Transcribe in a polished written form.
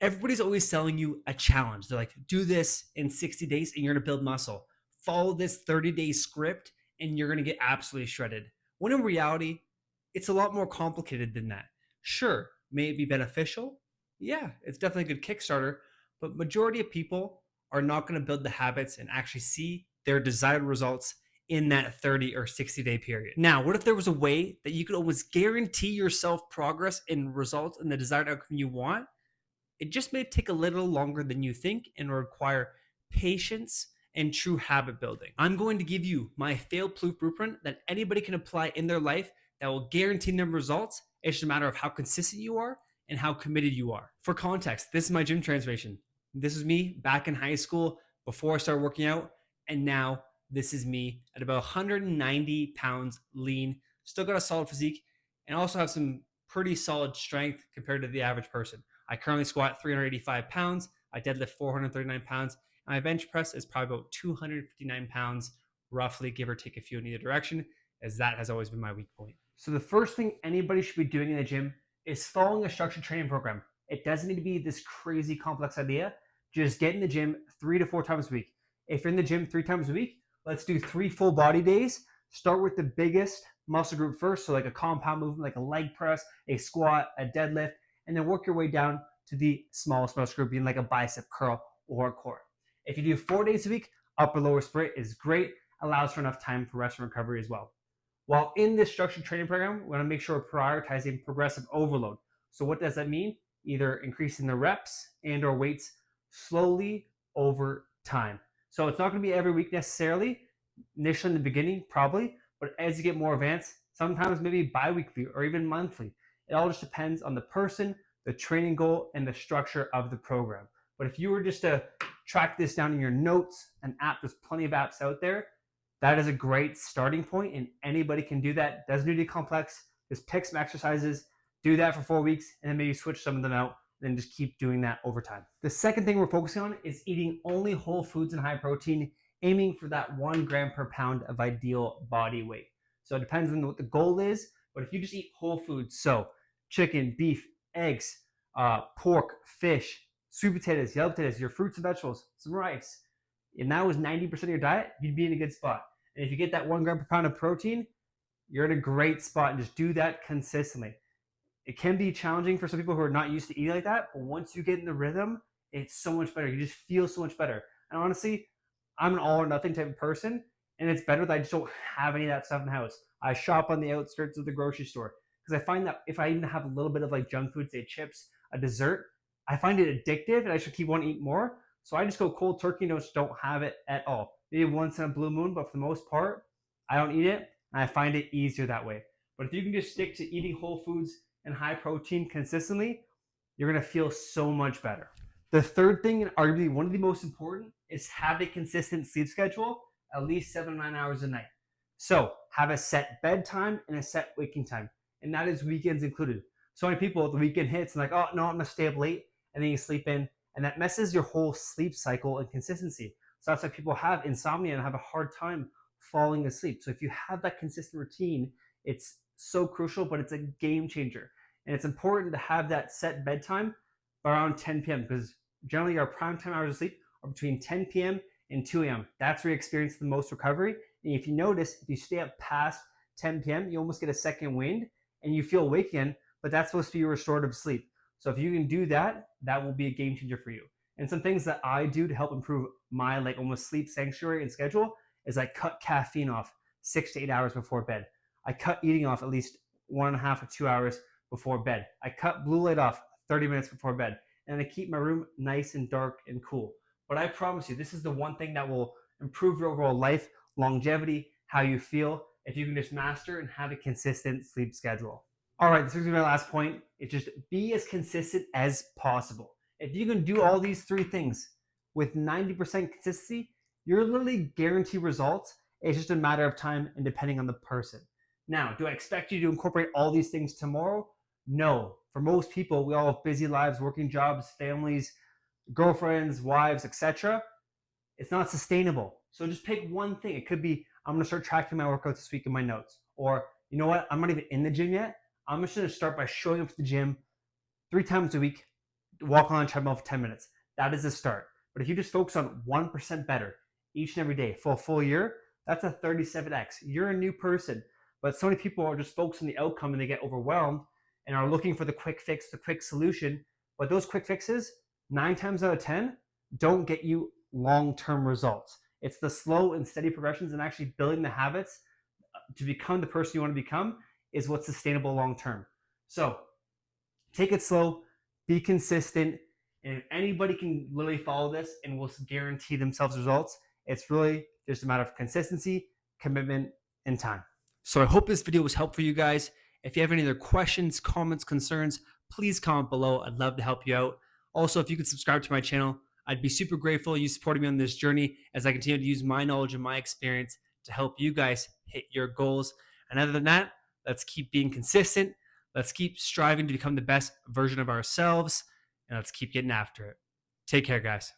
Everybody's always selling you a challenge. They're like, do this in 60 days and you're going to build muscle. Follow this 30-day script and you're going to get absolutely shredded. When in reality, it's a lot more complicated than that. Sure, may it be beneficial? Yeah, it's definitely a good Kickstarter, but majority of people are not going to build the habits and actually see their desired results in that 30 or 60-day period. Now, what if there was a way that you could almost guarantee yourself progress and results in the desired outcome you want? It just may take a little longer than you think and require patience and true habit building. I'm going to give you my fail-proof blueprint that anybody can apply in their life that will guarantee them results. It's just a matter of how consistent you are and how committed you are. For context, this is my gym transformation. This is me back in high school before I started working out, and now this is me at about 190 pounds lean, still got a solid physique, and also have some pretty solid strength compared to the average person. I currently squat 385 pounds. I deadlift 439 pounds. And my bench press is probably about 259 pounds, roughly, give or take a few in either direction, as that has always been my weak point. So the first thing anybody should be doing in the gym is following a structured training program. It doesn't need to be this crazy complex idea. Just get in the gym 3 to 4 times a week. If you're in the gym 3 times a week, let's do 3 full body days. Start with the biggest muscle group first, so like a compound movement, like a leg press, a squat, a deadlift, and then work your way down to the smallest muscle group, being like a bicep curl or a core. If you do 4 days a week, upper lower split is great, allows for enough time for rest and recovery as well. While in this structured training program, we want to make sure we're prioritizing progressive overload. So what does that mean? Either increasing the reps and or weights slowly over time. So it's not going to be every week necessarily, initially in the beginning probably, but as you get more advanced, sometimes maybe bi-weekly or even monthly. It all just depends on the person, the training goal, and the structure of the program. But if you were just to track this down in your notes, an app, there's plenty of apps out there. That is a great starting point, and anybody can do that. Doesn't need to be complex. Just pick some exercises, do that for 4 weeks, and then maybe switch some of them out, and then just keep doing that over time. The second thing we're focusing on is eating only whole foods and high protein, aiming for that 1 gram per pound of ideal body weight. So it depends on what the goal is, but if you just eat whole foods, so chicken, beef, eggs, pork, fish, sweet potatoes, yellow potatoes, your fruits and vegetables, some rice, and that was 90% of your diet, you'd be in a good spot. And if you get that 1 gram per pound of protein, you're in a great spot, and just do that consistently. It can be challenging for some people who are not used to eating like that, but once you get in the rhythm, it's so much better. You just feel so much better. And honestly, I'm an all or nothing type of person, and it's better that I just don't have any of that stuff in the house. I shop on the outskirts of the grocery store because I find that if I even have a little bit of like junk food, say chips, a dessert, I find it addictive and I should keep wanting to eat more. So I just go cold turkey and just don't have it at all. Maybe once in a blue moon, but for the most part, I don't eat it, and I find it easier that way. But if you can just stick to eating whole foods and high protein consistently, you're going to feel so much better. The third thing, and arguably one of the most important, is have a consistent sleep schedule, at least 7 to 9 hours a night. So have a set bedtime and a set waking time, and that is weekends included. So many people, the weekend hits and like, oh no, I'm going to stay up late, and then you sleep in, and that messes your whole sleep cycle and consistency. So that's why people have insomnia and have a hard time falling asleep. So if you have that consistent routine, it's so crucial, but it's a game changer. And it's important to have that set bedtime around 10 p.m. because generally our prime time hours of sleep are between 10 p.m. and 2 a.m. That's where you experience the most recovery. And if you notice, if you stay up past 10 p.m., you almost get a second wind and you feel awake again, but that's supposed to be restorative sleep. So if you can do that, that will be a game changer for you. And some things that I do to help improve my like almost sleep sanctuary and schedule is I cut caffeine off 6 to 8 hours before bed. I cut eating off at least 1.5 or 2 hours before bed. I cut blue light off 30 minutes before bed. And I keep my room nice and dark and cool. But I promise you, this is the one thing that will improve your overall life, longevity, how you feel, if you can just master and have a consistent sleep schedule. All right, this is my last point. It's just be as consistent as possible. If you can do all these 3 things with 90% consistency, you're literally guaranteed results. It's just a matter of time and depending on the person. Now, do I expect you to incorporate all these things tomorrow? No. For most people, we all have busy lives, working jobs, families, girlfriends, wives, etc. It's not sustainable. So just pick one thing. It could be, I'm going to start tracking my workouts this week in my notes. Or, you know what? I'm not even in the gym yet. I'm just going to start by showing up to the gym 3 times a week, walk on a treadmill for 10 minutes. That is a start. But if you just focus on 1% better each and every day for a full year, that's a 37x. You're a new person. But so many people are just focused on the outcome and they get overwhelmed and are looking for the quick fix, the quick solution. But those quick fixes, 9 times out of 10, don't get you long-term results. It's the slow and steady progressions and actually building the habits to become the person you want to become is what's sustainable long-term. So take it slow, be consistent, and if anybody can literally follow this and will guarantee themselves results, it's really just a matter of consistency, commitment, and time. So I hope this video was helpful for you guys. If you have any other questions, comments, concerns, please comment below. I'd love to help you out. Also, if you could subscribe to my channel, I'd be super grateful you supporting me on this journey as I continue to use my knowledge and my experience to help you guys hit your goals. And other than that, let's keep being consistent. Let's keep striving to become the best version of ourselves, and let's keep getting after it. Take care, guys.